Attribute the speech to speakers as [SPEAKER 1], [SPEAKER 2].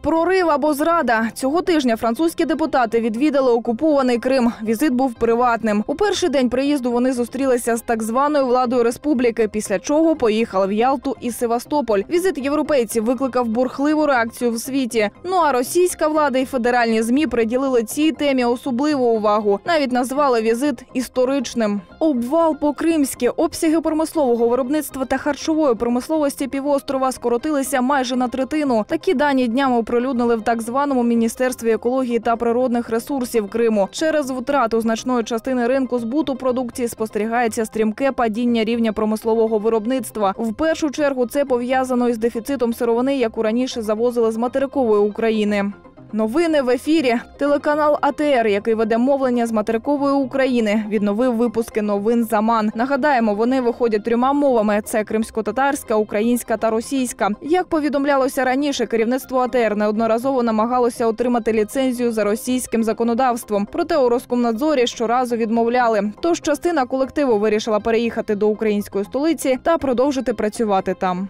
[SPEAKER 1] Прорив або зрада. Цього тижня французькі депутати відвідали окупований Крим. Візит був приватним. У перший день приїзду вони зустрілися з так званою владою республіки, після чого поїхали в Ялту і Севастополь. Візит європейців викликав бурхливу реакцію в світі. Ну а російська влада і федеральні ЗМІ приділили цій темі особливу увагу. Навіть назвали візит історичним. Обвал по-кримськи. Обсяги промислового виробництва та харчової промисловості півострова скоротилися майже на третину. Такі дані днями оприлюднили в так званому Міністерстві екології та природних ресурсів Криму. Через втрату значної частини ринку збуту продукції спостерігається стрімке падіння рівня промислового виробництва. В першу чергу це пов'язано із дефіцитом сировини, яку раніше завозили з материкової України. Новини в ефірі. Телеканал АТР, який веде мовлення з материкової України, відновив випуски новин «Заман». Нагадаємо, вони виходять 3 мовами – це кримсько-татарська, українська та російська. Як повідомлялося раніше, керівництво АТР неодноразово намагалося отримати ліцензію за російським законодавством. Проте у Роскомнадзорі щоразу відмовляли. Тож частина колективу вирішила переїхати до української столиці та продовжити працювати там.